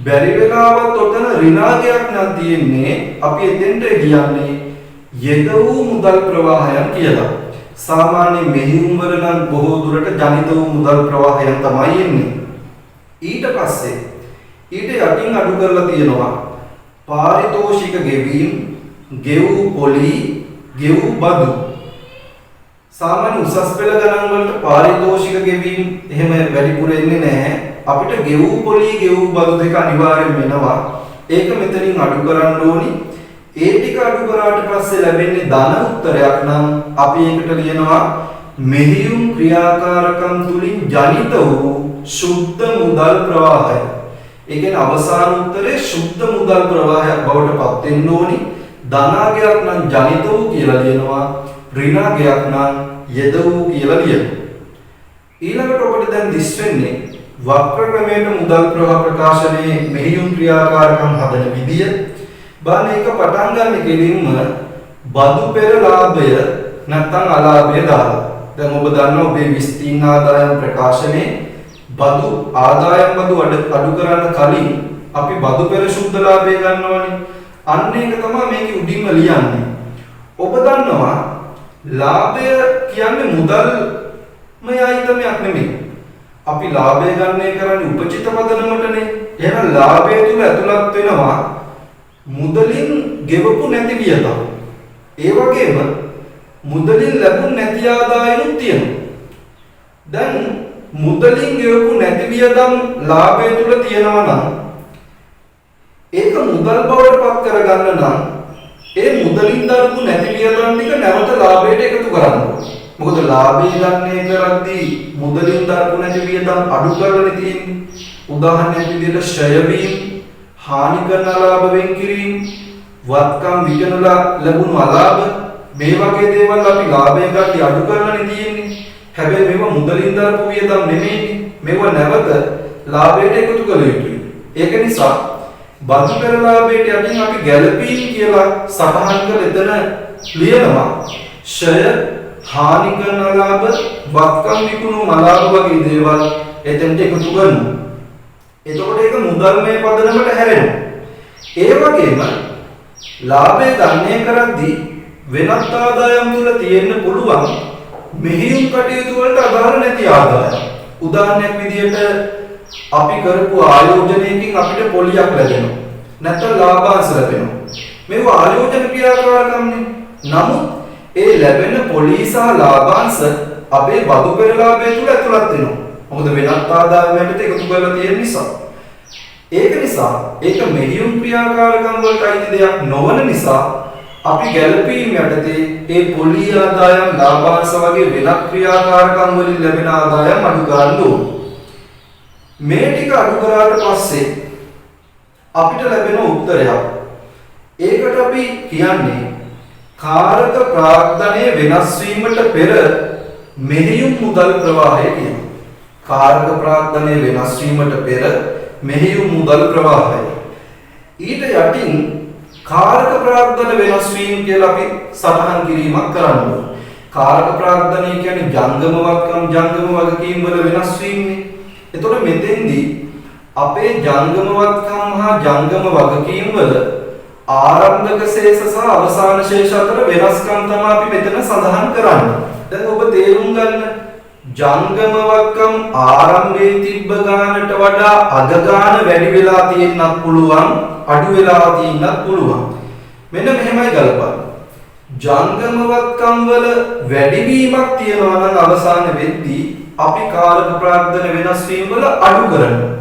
බැරි වෙලාවත් ඔතන ඍණාගයක් නම් තියෙන්නේ. අපි එතෙන්ට කියන්නේ යෙද වූ මුදල් ප්‍රවාහයන් කියලා. සාමාන්‍ය මෙහියුම් වල නම් බොහෝ දුරට ජනිත වූ මුදල් ප්‍රවාහයන් තමයි එන්නේ. ඊට පස්සේ ඊට යටින් අඩු කරලා තියෙනවා පාරිතෝෂික ගෙවීම, ගෙවූ පොලි, ගෙවූ බදු. සාමාන්‍ය උසස් පෙළ ගණන් වලට පාරිතෝෂික ගෙවීම එහෙම වැඩිපුර එන්නේ නැහැ. අපිට ගෙවූ පොලි, ගෙවූ බදු දෙක අනිවාර්යෙන් වෙනවා. ඒක මෙතනින් අඩු කරන්න ඕනි. ඒ ටික අඩු කරාට පස්සේ ලැබෙන්නේ ධන උත්තරයක් නම් අපි ඒකට ලියනවා මෙහියුම් ක්‍රියාකාරකම් තුලින් ජනිත වූ සුද්ධ මුදල් ප්‍රවාහය. ඒ කියන්නේ අවසාන උත්තරේ සුද්ධ මුදල් ප්‍රවාහයක් බවට පත් වෙන්න ඕනි. ධනාගයක් නම් ජනිත වූ කියලා ලියනවා. ඍණාගයක් නම් යෙද වූ කියලා ලියනවා. ඊළඟට ඔබට දැන් දිස් වෙන්නේ වක්‍ර ක්‍රමයට මුදල් ප්‍රවාහ ප්‍රකාශනයේ මෙහියුම් ක්‍රියාකාරකම් හදන විදිය. බලන්න ඒක පටන් ගන්න කෙලින්ම බදු පෙර ලාභය නැත්නම් අලාභය දාලා. දැන් ඔබ දන්නවා ඔබේ විස්තීර්ණ ආදායම් ප්‍රකාශනයේ බදු ආදායම් බදු අඩු කරන්න කලින් අපි බදු පෙර සුද්ධ ලාභය ගන්නවනේ. අන්න ඒක තමයි මේකේ උඩින්ම ලියන්නේ. ඔබ දන්නවා ලාභය කියන්නේ මුදල්මය අයිතමක් නෙමෙයි. අපි ලාභය ගන්නය කරන්නේ උපචිත පදනමටනේ. එහෙනම් ලාභය තුල ඇතුළත් වෙනවා මුදලින් ගෙවපු නැති වියදම්. ඒ වගේම මුදලින් ලැබුණ නැති ආදායනුත් තියෙනවා. දැන් මුදලින් ගෙවපු නැති වියදම් ලාභය තුල තියෙනවා නම් ඒක මුදල් බවට පත් කරගන්න නම් ඒ මුදලින් දරපු නැති වියදම් ටික නැවත ලාභයට එකතු කරන්න ඕනේ. මොකද ලාභය ගන්නය කරද්දී මුදලින් දරපු නැති වියදම් අඩු කරලා තියෙන්නේ. උදාහරණයක් විදිහට ෂය වීම, හානි කරන ලාභ වෙන් කිරීම, වත්කම් විකනලා ලැබුණු අලාභ, මේ වගේ දේවල් අපි ලාභය ගන්න අඩු කරලානේ තියෙන්නේ. හැබැයි මේවා මුදලින් දරපු වියදම් නෙමෙයිනේ. මේවා නැවත ලාභයට එකතු කළ යුතුයි. ඒක නිසා බදු පෙර ලාභයට යටින් අපි ගැළපීම් කියලා සටහන් කළ එතන ලියනවා ෂය, හානි කරන ලාභ, වත්කම් විකුණු අලාභ වගේ දේවල් එතෙන්ට එකතු කරනවා. එතකොට ඒක මුදල්මය පදනමට හැරෙනවා. ඒ වගේම ලාභය ගණනය කරද්දී වෙනත් ආදායම් තුල තියෙන්න පුළුවන් මෙහියුම් කටයුතු වලට අදාළ නැති ආදායම්. උදාහරණයක් විදිහට අපි කරපු ආයෝජනයකින් අපිට පොලියක් ලැබෙනවා. නැත්නම් ලාභාංශ ලැබෙනවා. මේවා ආයෝජන ක්‍රියාකාරකම්නේ. නමුත් ඒ ලැබෙන පොලි සහ ලාභාංශ අපේ බදු පෙර ලාභය තුල ඇතුළත් වෙනවා. මොකද වෙනත් ආදායමකට එකතු කරලා තියෙන නිසා. ඒක නිසා ඒක මෙහියුම් ක්‍රියාකාරකම් වලට අයිති දෙයක් නොවන නිසා අපි ගැළපීම් යටතේ ඒ පොලි ආදායම්, ලාභාංශ වගේ වෙනත් ක්‍රියාකාරකම් වලින් ලැබෙන ආදායම් අඩු කරන්න ඕනේ. මේ ටික අඩු කරාට පස්සේ අපිට ලැබෙන උත්තරයක්. ඒකට අපි කියන්නේ කාරක ප්‍රාග්ධනය වෙනස් වීමට පෙර මෙහියුම් මුදල් ප්‍රවාහය කියනවා. කාරක ප්‍රාග්ධනය වෙනස් වීමට පෙර මෙහියුම් මුදල් ප්‍රවාහය. ඊට යටින් කාරක ප්‍රාග්ධන වෙනස් වීම කියලා අපි සටහන් කිරීමක් කරනවා. කාරක ප්‍රාග්ධනය කියන්නේ ජංගම වත්කම්, ජංගම වගකීම් වල වෙනස් වීමනේ. එතකොට මෙතෙන්දී අපේ ජංගම වත්කම් හා ජංගම වගකීම් වල ආරම්භක ශේෂ සහ අවසාන ශේෂ අතර වෙනස්කම් තමයි අපි මෙතන සඳහන් කරන්නේ. දැන් ඔබ තේරුම් ගන්න ජංගම වක්කම් ආරම්භයේ තිබ්බ ගානට වඩා අද ගාන වැඩි වෙලා තියෙන්නත් පුළුවන් අඩු වෙලා තියෙන්නත් පුළුවන්. මෙන්න මෙහෙමයි ගලපන්න. ජංගම වක්කම් වල වැඩිවීමක් තියනවා නම් අවසාන වෙද්දී අපි කාලක ප්‍රාග්ධන වෙනස් වීම වල අඩු කරනවා.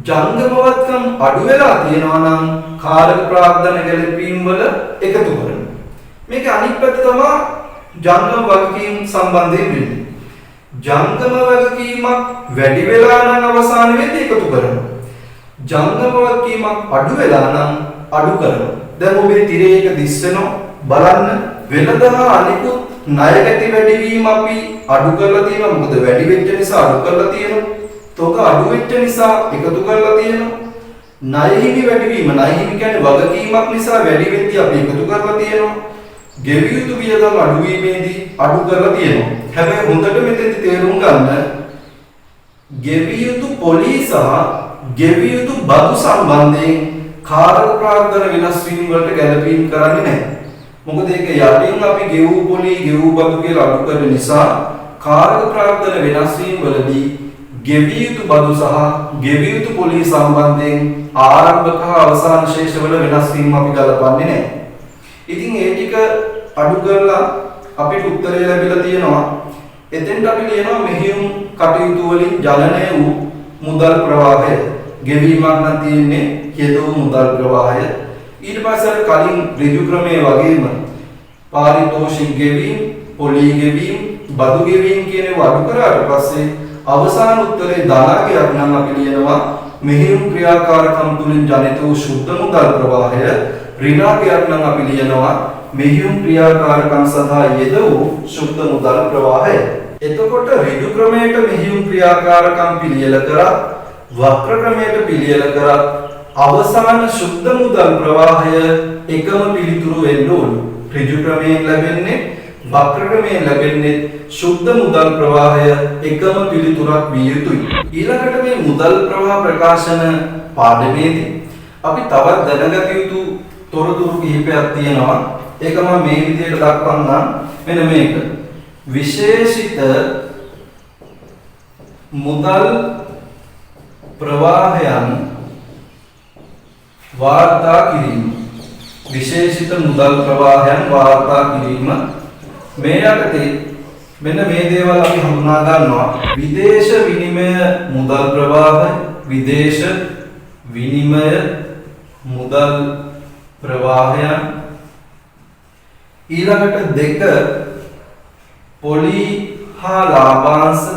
ජංගම වක්කම් අඩු වෙලා තියෙනවා නම් කාලක ප්‍රාග්ධන ගැලපීම් වල එකතු කරනවා. මේක අනිත් පැත්ත තමයි ජංගම වගකීම් සම්බන්ධයෙන් වෙන්නේ. ජංගම වගකීමක් වැඩි වෙලා නම් අවසාන වෙද්දී එකතු කරනවා. ජංගම වගකීමක් අඩු වෙලා නම් අඩු කරනවා. දැන් ඔබේ තිරේ එක දිස් වෙනවා බලන්න. වෙනදා අනිකුත් ණය ගැටි වැඩිවීම අපි අඩු කරලා තියෙනවා. මොකද වැඩි වෙච්ච නිසා අඩු කරලා තියෙනවා. තොග අඩු වෙච්ච නිසා එකතු කරලා තියෙනවා. ණය හිමි වැඩිවීම ණය හිමි කියන්නේ වගකීමක් නිසා වැඩි වෙද්දී අපි එකතු කරලා තියෙනවා. ගෙවිය යුතු වියදම් අඩු වීමේදී අඩු කරලා තියෙනවා. හැබැයි හොඳට මෙතෙන්දි තේරුම් ගන්න ගෙවිය යුතු පොලී සහ ගෙවිය යුතු බදු සම්බන්ධයෙන් කාරක ප්‍රාග්ධන වෙනස් වීම වලට ගැලපීම් කරන්නේ නැහැ. මොකද ඒක යටින් අපි ගෙවූ පොලී ගෙවූ බදු කියලා අඩු කරන නිසා කාරක ප්‍රාග්ධන වෙනස් වීම වලදී ගෙවිය යුතු බදු සහ ගෙවිය යුතු පොලී සම්බන්ධයෙන් ආරම්භක හා අවසාන ශේෂ වල වෙනස් වීම අපි ගලපන්නේ නැහැ. ඉතින් ඒ ටික අඩු කරලා අපිට උත්තරය ලැබිලා තියෙනවා. එතෙන්ට අපි ලියනවා මෙහියුම් කටයුතු වලින් ජනනය වූ මුදල් ප්‍රවාහය. ගෙවීමක් නම් තියෙන්නේ යෙදවූ මුදල් ප්‍රවාහය. ඊට පස්සේ කලින් ඍජු ක්‍රමයේ වගේම පාරිතෝෂික ගෙවීම, පොලී ගෙවීම, බදු ගෙවීම කියන ඒවා අඩු කරාට පස්සේ අවසාන උත්තරේ ධනාගයක් නම් අපි ලියනවා මෙහියුම් ක්‍රියාකාරකම් තුලින් ජනිත වූ ශුද්ධ මුදල් ප්‍රවාහය. ඍණාගයක් නම් අපි ලියනවා මෙහියුම් ක්‍රියාකාරකම් සඳහා යෙද වූ ශුද්ධ මුදල් ප්‍රවාහය. එතකොට ඍජු ක්‍රමයට මෙහියුම් ක්‍රියාකාරකම් පිළියෙල කරා, වක්‍ර ක්‍රමයට පිළියෙල කරා, අවසාන ශුද්ධ මුදල් ප්‍රවාහය එකම පිළිතුරු වෙන්න ඕන. ඍජු ක්‍රමයෙන් ලැබෙන්නේ, වක්‍ර ක්‍රමයෙන් ලැබෙන්නේ ශුද්ධ මුදල් ප්‍රවාහය එකම පිළිතුරක් විය යුතුයි. ඊළඟට මේ මුදල් ප්‍රවාහ ප්‍රකාශන පාඩමේදී අපි තවත් දැනගත යුතු තොරතුරු කිහිපයක් තියෙනවා. ඒක මම මේ විදිහට දක්වන්නම්. මෙන්න මේක. විශේෂිත මුදල් ප්‍රවාහයන් වාර්තා කිරීම. විශේෂිත මුදල් ප්‍රවාහයන් වාර්තා කිරීම. මේ යටතේ මෙන්න මේ දේවල් අපි හඳුනා ගන්නවා. විදේශ විනිමය මුදල් ප්‍රවාහය, විදේශ විනිමය මුදල් ප්‍රවාහයන්. ඊළඟට දෙක පොලී හා ලාභාංශ.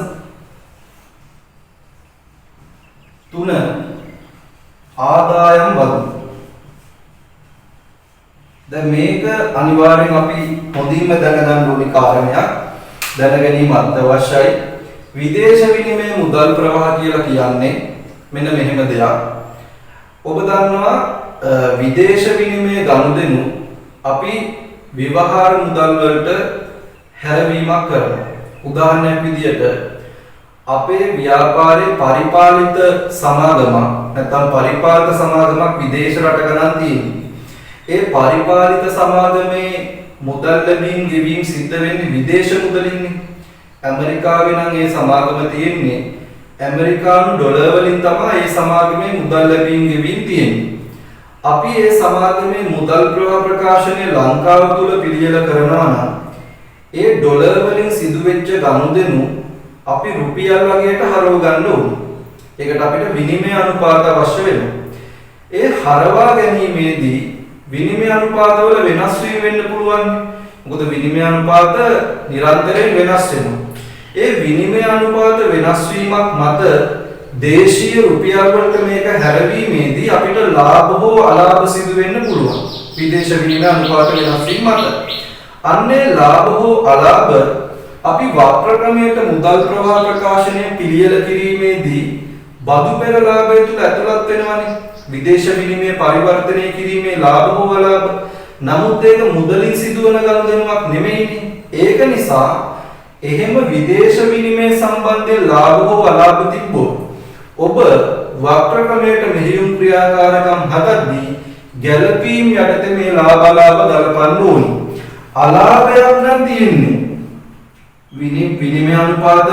තුන ආදායම් බදු. දැන් මේක අනිවාර්යෙන් අපි හොඳින්ම දැනගන්න ඕනි කාරණයක්. දැන ගැනීම අත්‍යවශ්‍යයි. විදේශ විනිමය මුදල් ප්‍රවාහ කියලා කියන්නේ මෙන්න මෙහෙම දෙයක්. ඔබ දන්නවා විදේශ විනිමය ගනුදෙනු අපි ව්‍යවහාර මුදල් වලට හැරවීමක් කරනවා. උදාහරණයක් විදියට අපේ ව්‍යාපාරයේ පරිපාලිත සමාගමක් නැත්නම් පරිපාලක සමාගමක් විදේශ රටක නම් තියෙනවා. ඒ පරිපාලිත සමාගමේ මුදල් ලැබීම් ගෙවීම් සිද්ධ වෙන්නේ විදේශ මුදලින්නේ. ඇමරිකාවේ නම් ඒ සමාගම තියෙන්නේ ඇමරිකානු ඩොලර් වලින් තමයි ඒ සමාගමේ මුදල් ලැබීම් ගෙවීම් තියෙන්නේ. අපි ඒ සමාගමේ මුදල් ප්‍රවාහ ප්‍රකාශනය ලංකාව තුල පිළියෙල කරනවා නම් ඒ ඩොලර් වලින් සිදුවෙච්ච ගනුදෙනු අපි රුපියල් වගේට හරව ගන්න ඕනේ. ඒකට අපිට විනිමය අනුපාත අවශ්‍ය වෙනවා. ඒ හරවා ගැනීමේදී විනිමය අනුපාතවල වෙනස් වීම වෙන්න පුළුවන්. මොකද විනිමය අනුපාත නිරන්තරයෙන් වෙනස් වෙනවා. ඒ විනිමය අනුපාත වෙනස් වීමක් මත දේශීය රුපියල් වලට මේක හැරවීමේදී අපිට ලාභ හෝ අලාභ සිදු වෙන්න පුළුවන්. විදේශ විනිමය අනුපාත වෙනස් වීම මත. අන්නේ ලාභ හෝ අලාභ අපි වක්‍ර ක්‍රමයට මුදල් ප්‍රවාහ ප්‍රකාශනය පිළියෙල කිරීමේදී බදු පෙර ලාභය තුල ඇතුළත් වෙනවනේ. විදේශ විනිමය පරිවර්තනය කිරීමේ ලාභ හෝ අලාභ. නමුත් ඒක මුදලින් සිදුවන ගනුදෙනුවක් නෙමෙයිනේ. ඒක නිසා එහෙම විදේශ විනිමය සම්බන්ධයෙන් ලාභ හෝ අලාභ තිබ්බොත් ඔබ වක්‍ර ක්‍රමයට මෙහෙයුම් ක්‍රියාකාරකම් හදද්දී ගැළපීම් යටතේ මේ ලාභ අලාභ ගලපන්න ඕනේ. අලාභයක් නම් තියෙන්නේ විනිමය අනුපාත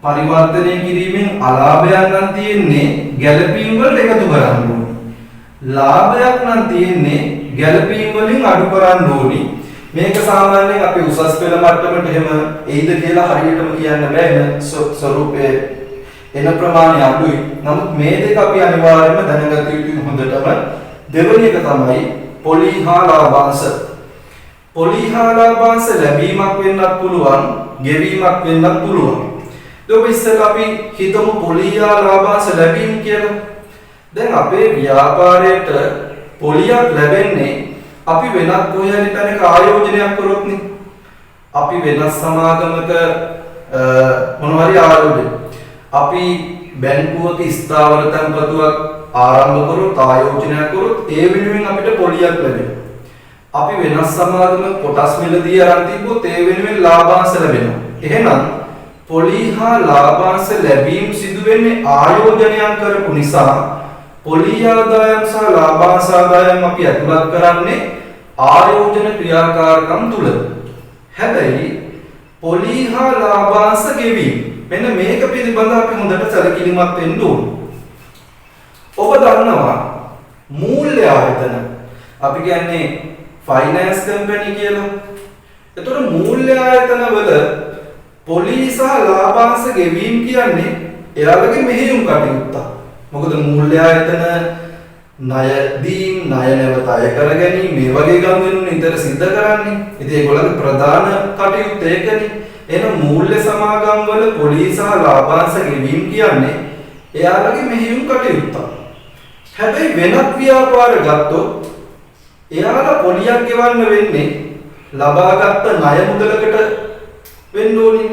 පරිවර්තනය කිරීමෙන් අලාභයක් නම් තියෙන්නේ ගැළපීම් වලට එකතු කරන්න ඕනේ. ලාභයක් නම් තියෙන්නේ ගැළපීම් වලින් අඩු කරන්න ඕනේ. මේක සාමාන්‍යයෙන් අපි උසස් පෙළ මට්ටමට එහෙම එයිද කියලා හරියටම කියන්න බෑ. එන ස්වරූපයේ එන ප්‍රමාණය අඩුයි. නමුත් මේ දෙක අපි අනිවාර්යයෙන්ම දැනගත යුතු හොඳටම. දෙවෙනි එක තමයි පොලි හා ලාභාංශ. පොලි හා ලාභාංශ ලැබීමක් වෙන්නත් පුළුවන්, ගෙවීමක් වෙන්නත් පුළුවන්. ඒක ඉස්සෙල්ලා අපි හිතමු පොලි හා ලාභාංශ ලැබීම කියලා. දැන් අපේ ව්‍යාපාරයට පොලියක් ලැබෙන්නේ අපි වෙනත් කොහේ තැනක ආයෝජනයක් කරොත් නේ. අපි වෙනස් සමාගමක මොනවාරි ආයෝජනය. අපි බැංකුවක ස්ථාවර තැන්පතුවක් ආරම්භ කරොත් ආයෝජනයක් කරොත් ඒ වෙනුවෙන් අපිට පොලියක් ලැබෙනවා. අපි වෙනස් සමාගමක කොටස් මිලදී අරන් තිබ්බොත් ඒ වෙනුවෙන් ලාභාංශ ලැබෙනවා. එහෙනම් පොලි හා ලාභාංශ ලැබීම් සිදු වෙන්නේ ආයෝජනයක් කරපු නිසා පොලි ආදායම් සහ ලාභාංශ ආදායම් අපි අතුලත් කරන්නේ ආයෝජන ක්‍රියාකාරකම් තුල. හැබැයි පොලි හා ලාභාංශ ගෙවීම මෙන්න මේක පිළිබඳව අපි හොඳට සැලකිලිමත් වෙන්න ඕනේ. ඔබ දන්නවා මූල්‍ය ආයතන අපි කියන්නේ ෆයිනෑන්ස් කම්පැනි කියලා. ඒතකොට මූල්‍ය ආයතන වල පොලි සහ ලාභාංශ ගෙවීම කියන්නේ එයාලගේ මෙහෙයුම් කටයුත්ත. මොකද මූල්‍ය ආයතන ණය දීම්, ණය නැවත අය කර ගැනීම මේ වගේ ගනුදෙනු නිතර සිද්ධ කරන්නේ. ඉතින් ඒගොල්ලන්ගේ ප්‍රධාන කටයුත්ත ඒකනේ. එහෙනම් මූල්‍ය සමාගම් වල පොලි සහ ලාභාංශ ගෙවීම කියන්නේ එයාලගේ මෙහෙයුම් කටයුත්ත. හැබැයි වෙනත් ව්‍යාපාර ගත්තොත් එයාලා පොලියක් ගෙවන්න වෙන්නේ ලබාගත් ණය මුදලකට වෙන්න ඕනේ.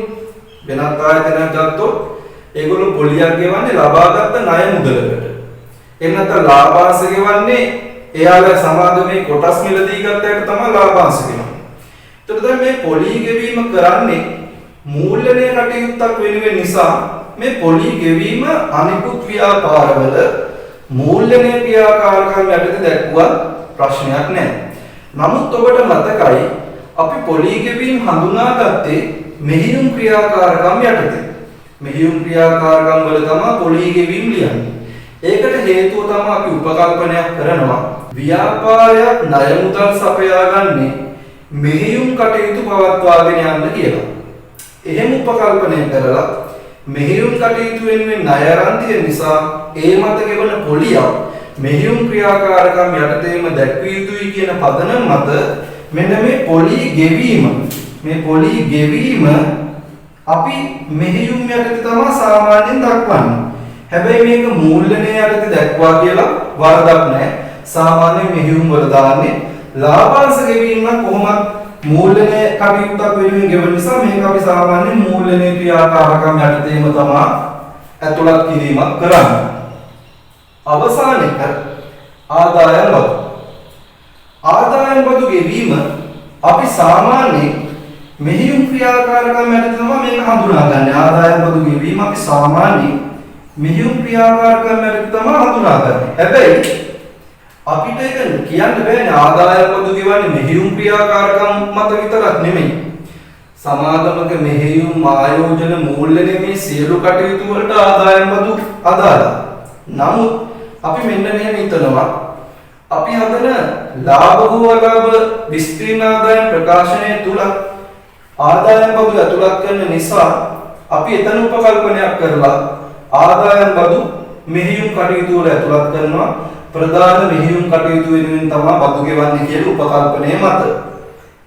වෙනත් ආයතනයක් ගත්තොත් ඒගොල්ලෝ පොලියක් ගෙවන්නේ ලබාගත් ණය මුදලකට. එන්නත ලාභාංශ ගෙවන්නේ එයාලා සමාගමේ කොටස් මිලදී ගත්තට තමයි ලාභාංශ ගෙවන්නේ. එතකොට දැන් මේ පොලි ගෙවීම කරන්නේ මූල්‍යණය කටයුත්තක් වෙනුවෙන් නිසා මේ පොලි ගෙවීම අනිකුත් ව්‍යාපාරවල මූල්‍යණය ක්‍රියාකාරකම් යටතේ දැක්වුවා ප්‍රශ්නයක් නැහැ. නමුත් ඔබට මතකයි අපි පොලි ගෙවීම හඳුනාගත්තේ මෙහෙයුම් ක්‍රියාකාරකම් යටතේ. මෙහෙයුම් ක්‍රියාකාරකම් වල තමයි පොලි ගෙවීම ලියන්නේ. ඒකට හේතුව තමයි අපි උපකල්පනයක් කරනවා ව්‍යාපාරයක් ණය මුදල් සපයාගන්නේ මෙහෙයුම් කටයුතු පවත්වාගෙන යන්න කියලා. එහෙම උපකල්පනය කරලා මෙහෙයුම් කටයුතු වෙනුවෙන් ණය අරන් තියෙන නිසා ඒ මත ගෙවන පොලියක් මෙහෙයුම් ක්‍රියාකාරකම් යටතේම දැක්විය යුතුයි කියන පදනම මත මෙන්න මේ පොලි ගෙවීම අපි මෙහෙයුම් යටතේ තමයි සාමාන්‍යයෙන් දක්වන්නේ. හැබැයි මේක මූල්‍යණය යටතේ දක්වා කියලා වරදක් නැහැ. සාමාන්‍යයෙන් මෙහෙයුම් වල දාන්නේ ලාභාංශ ගෙවීම නම් කොහොමද මූල්‍යණය කටයුත්තක් වෙනුවෙන් ගෙවන නිසා මේක අපි සාමාන්‍යයෙන් මූල්‍යණය ක්‍රියාකාරකම් යටතේම තමයි ඇතුළත් කිරීමක් කරන්නේ. අවසාන එක ආදායම් බදු. ආදායම් බදු ගෙවීම අපි සාමාන්‍යයෙන් මෙහෙයුම් ක්‍රියාකාරකම් යටතේ තමයි මේක හඳුනාගන්නේ. ආදායම් බදු ගෙවීම අපි සාමාන්‍යයෙන් මෙහෙයුම් ක්‍රියාකාරකම් යටතේ තමයි හඳුනාගන්නේ. හැබැයි අපිට ඒක කියන්න බෑනේ ආදායම් බදු ගෙවන්නේ මෙහෙයුම් ක්‍රියාකාරකම් මත විතරක් නෙමෙයි. සමාගමක මෙහෙයුම් ආයෝජන මූල්‍යණය මේ සියලු කටයුතු වලට ආදායම් බදු අදාළයි. නමුත් අපි මෙන්න මෙහෙම හිතනවා අපි හදන ලාභ හෝ අලාභ විස්තීර්ණ ආදායම් ප්‍රකාශනය තුල ආදායම් බදු ඇතුළත් කරන නිසා අපි එතන උපකල්පනයක් කරලා ආදායම් බදු මෙහෙයුම් කටයුතු වල ඇතුළත් කරනවා. ප්‍රධාන මෙහෙයුම් කටයුතු වෙනුවෙන් තමයි බදු ගෙවන්නේ කියලා උපකල්පනයේ මත.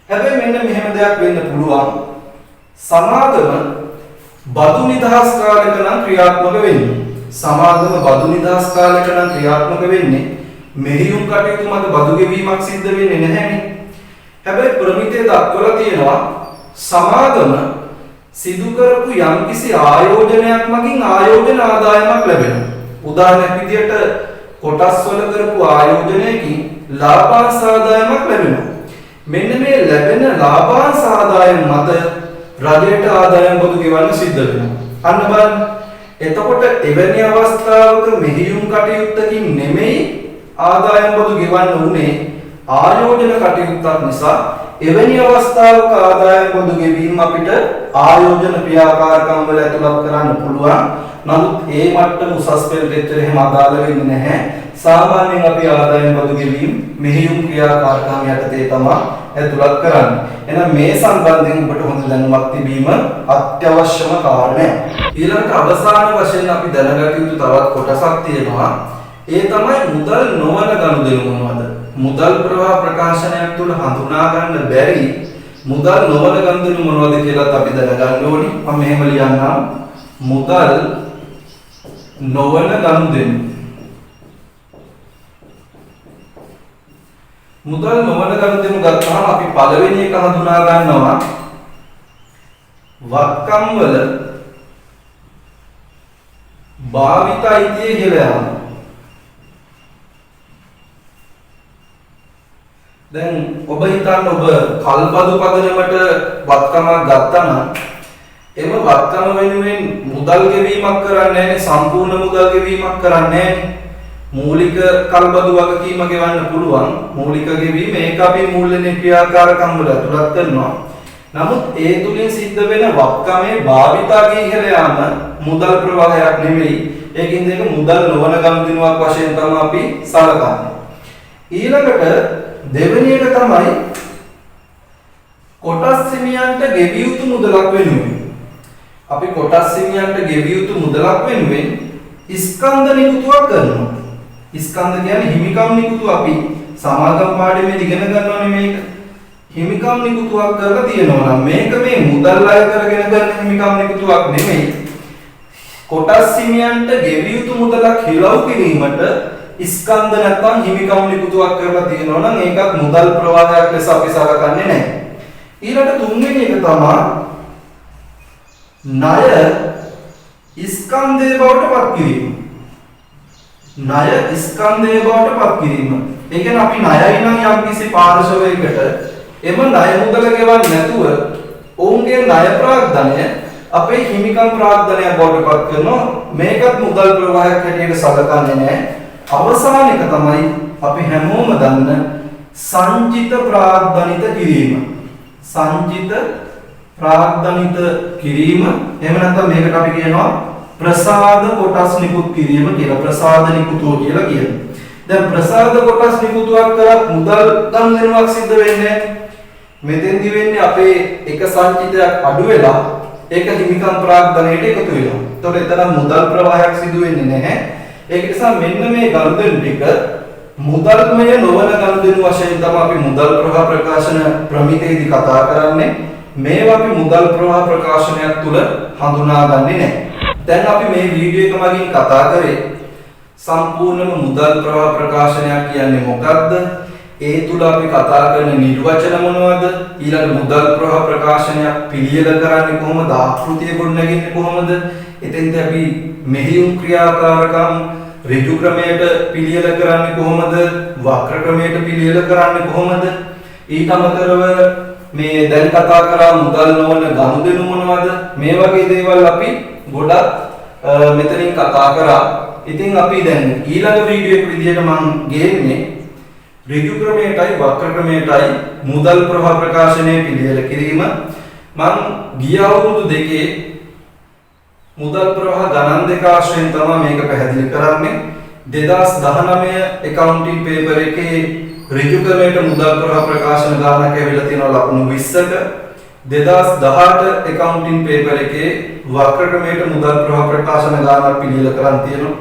හැබැයි මෙන්න මෙහෙම දෙයක් වෙන්න පුළුවන්. සමාගම බදු නිදහස් කාලයක නම් ක්‍රියාත්මක වෙන්නේ. සමාගම බදු නිදහස් කාලයක නම් ක්‍රියාත්මක වෙන්නේ මෙහෙයුම් කටයුතු මත බදු ගෙවීමක් සිද්ධ වෙන්නේ නැහැනේ. හැබැයි ප්‍රමිතිය දක්වලා තියෙනවා සමාගම සිදු කරපු යම්කිසි ආයෝජනයක් මගින් ආයෝජන ආදායමක් ලැබෙනවා. උදාහරණයක් විදියට කොටස් වල කරපු ආයෝජනයකින් ලාභාංශ ආදායමක් ලැබෙනවා. මෙන්න මේ ලැබෙන ලාභාංශ ආදායම මත රජයට ආදායම් බදු ගෙවන්න සිද්ධ වෙනවා. අන්න බලන්න. එතකොට එවැනි අවස්ථාවක මෙහෙයුම් කටයුත්තකින් නෙමෙයි ආදායම් බදු ගෙවන්න උනේ ආයෝජන කටයුත්තක් නිසා එවැනි අවස්ථාවක ආදායම් බදු ගෙවීම අපිට ආයෝජන ක්‍රියාකාරකම් වල ඇතුළත් කරන්න පුළුවන්. නමුත් ඒ මට්ටම උසස් පෙළට එච්චර එහෙම අදාළ වෙන්නේ නැහැ. සාමාන්‍යයෙන් අපි ආදායම් බදු ගෙවීම මෙහෙයුම් ක්‍රියාකාරකම් යටතේ තමයි ඇතුළත් කරන්නේ. එහෙනම් මේ සම්බන්ධයෙන් ඔබට හොඳ දැනුමක් තිබීම අත්‍යවශ්‍යම කාරණයක්. ඊළඟට අවසාන වශයෙන් අපි දැනගත යුතු තවත් කොටසක් තියෙනවා. ඒ තමයි මුදල් නොවන ගනුදෙනු මොනවද? මුදල් ප්‍රවාහ ප්‍රකාශනයක් තුළ හඳුනා ගන්න බැරි මුදල් නොවන ගනුදෙනු මොනවද කියලා අපි දැනගන්න ඕනි. මම මෙහෙම ලියන්නම්. මුදල් නොවන ගනුදෙනු. මුදල් නොවන ගනුදෙනු ගත්තාම අපි පළවෙනි එක හඳුනා ගන්නවා වත්කම් වල භාවිත අයිතිය කියලා යනවා. දැන් ඔබ හිතන්න ඔබ කල්බදු පදනමට වත්කමක් ගත්තා නම් එම වත්කම වෙනුවෙන් මුදල් ගෙවීමක් කරන්නේ නැහැ, සම්පූර්ණ මුදල් ගෙවීමක් කරන්නේ නැහැ. මූලික කල්බදු වගකීම ගෙවන්න පුළුවන්. මූලික ගෙවීම ඒක අපි මූල්‍ය ක්‍රියාකාරකම් වල ඇතුළත් කරනවා. නමුත් ඒ තුලින් සිද්ධ වෙන වත්කමේ භාවිතගේ ඉහළ යාම මුදල් ප්‍රවාහයක් නෙමෙයි. ඒකින්ද ඒක මුදල් නොවන ගනුදෙනුවක් වශයෙන් තමයි අපි සලකන්නේ. ඊළඟට දෙවෙනි එක තමයි කොටස් හිමියන්ට ගෙවිය යුතු මුදලක් වෙනුවෙන්. අපි කොටස් හිමියන්ට ගෙවිය යුතු මුදලක් වෙනුවෙන් ස්කන්ධ නිකුතුවක් කරනවා. ස්කන්ධ කියන්නේ හිමිකම් නිකුතුව. අපි සමාගම් පාඩමේ ඉගෙන ගන්නවනේ මේක. හිමිකම් නිකුතුවක් කරලා තියෙනවා නම් මේක මේ මුදල් අය කරගෙන කරන හිමිකම් නිකුතුවක් නෙමෙයි. කොටස් හිමියන්ට ගෙවිය යුතු මුදලක් හිලව් කිරීමට ස්කන්ධ නැත්නම් හිමිකම් නිකුතුවක් කරලා තියෙනවා නම් ඒකත් මුදල් ප්‍රවාහයක් ලෙස අපි සලකන්නේ නැහැ. ඊළඟ තුන්වෙනි එක තමයි ණය ස්කන්ධය බවට පත් කිරීම. ණය ස්කන්ධය බවට පත් කිරීම. ඒ කියන්නේ අපි ණයයි නම් යම්කිසි පාර්ශවයකට එම ණය මුදල ගෙවන්නේ නැතුව ඔවුන්ගේ ණය ප්‍රාග්ධනය අපේ හිමිකම් ප්‍රාග්ධනයක් බවට පත් කරනවා. මේකත් මුදල් ප්‍රවාහයක් හැටියට සලකන්නේ නැහැ. අවසාන එක තමයි අපි හැමෝම දන්න සංචිත ප්‍රාග්ධනිත කිරීම. සංචිත ප්‍රාග්ධනිත කිරීම. එහෙම නැත්නම් මේකට අපි කියනවා ප්‍රසාද කොටස් නිකුත් කිරීම කියලා. ප්‍රසාද නිකුතෝ කියලා කියනවා. දැන් ප්‍රසාද කොටස් නිකුතුවක් කරලා මුදල් ගනුදෙනුවක් සිද්ධ වෙන්නේ. මෙතෙන්දි වෙන්නේ අපේ එක සංචිතයක් අඩු වෙලා ඒක හිමිකම් ප්‍රාග්ධනයට එකතු වෙනවා. ඒතකොට එතන මුදල් ප්‍රවාහයක් සිදු වෙන්නේ නැහැ. ඒක නිසා මෙන්න මේ ගනුදෙනු ටික මුදල්මය නොවන ගනුදෙනු වශයෙන් තමයි අපි මුදල් ප්‍රවාහ ප්‍රකාශන ප්‍රමිතයේදී කතා කරන්නේ. මේවා අපි මුදල් ප්‍රවාහ ප්‍රකාශනයක් තුල හඳුනාගන්නේ නැහැ. දැන් අපි මේ වීඩියෝ එක මගින් කතා කරේ සම්පූර්ණම මුදල් ප්‍රවාහ ප්‍රකාශනයක් කියන්නේ මොකක්ද? ඒ තුල අපි කතා කරන නිර්වචන මොනවද? ඊළඟ මුදල් ප්‍රවාහ ප්‍රකාශනයක් පිළියෙල කරන්නේ කොහොමද? ආකෘතිය ගොඩනගන්නේ කොහොමද? එතෙන්ද අපි මෙහෙයුම් ක්‍රියාකාරකම් ඍජු ක්‍රමයට පිළියෙල කරන්නේ කොහොමද? වක්‍ර ක්‍රමයට පිළියෙල කරන්නේ කොහොමද? ඊට අමතරව මේ දැන් කතා කරා මුදල් නොවන ගනුදෙනු මොනවද? මේ වගේ දේවල් අපි ගොඩක් මෙතනින් කතා කරා. ඉතින් අපි දැන් ඊළඟ වීඩියෝ එක විදිහට මම ගේන්නේ ඍජු ක්‍රමයටයි වක්‍ර පැමිණටයි මුදල් ප්‍රවාහ ප්‍රකාශනයේ පිළියෙල කිරීම. මම ගිය අවුරුදු දෙකේ මුදල් ප්‍රවාහ ගණන් දෙක ආශ්‍රයෙන් තමයි මේක පැහැදිලි කරන්නේ. 2019 accounting paper එකේ ඍජු ක්‍රමයට මුදල් ප්‍රවාහ ප්‍රකාශන ගණනක් ඇවිල්ලා තියෙනවා ලකුණු 20ක. 2018 accounting paper එකේ වක්‍ර ක්‍රමයට මුදල් ප්‍රවාහ ප්‍රකාශන ගණනක් පිළියෙල කරන් තියෙනවා.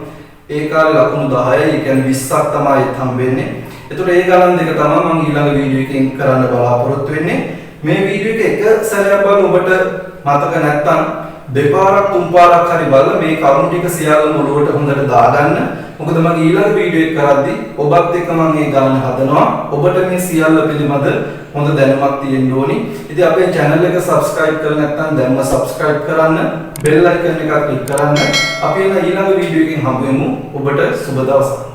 ඒ කාලේ ලකුණු 10යි. ඒ කියන්නේ 20ක් තමයි හම්බෙන්නේ. එතකොට ඒ ගණන් දෙක තමයි මම ඊළඟ වීඩියෝ එකකින් කරන්න බලාපොරොත්තු වෙන්නේ. මේ වීඩියෝ එක සැරයක් බලලා ඔබට මතක නැත්නම් දෙපාරක් තුන් පාරක් හරි බලලා මේ කරුණු ටික සියල්ලම ඔළුවට හොඳට දාගන්න. මොකද මම ඊළඟ වීඩියෝ එක කරද්දී ඔබත් එක්ක මම මේ ගණන හදනවා. ඔබට මේ සියල්ල පිළිබඳ හොඳ දැනුමක් තියෙන්න ඕනි. ඉතින් අපේ channel එක subscribe කරලා නැත්නම් දැන්ම subscribe කරන්න, bell icon එක click කරන්න. අපි එන ඊළඟ වීඩියෝ එකකින් හමු වෙමු. ඔබට සුබ දවසක්.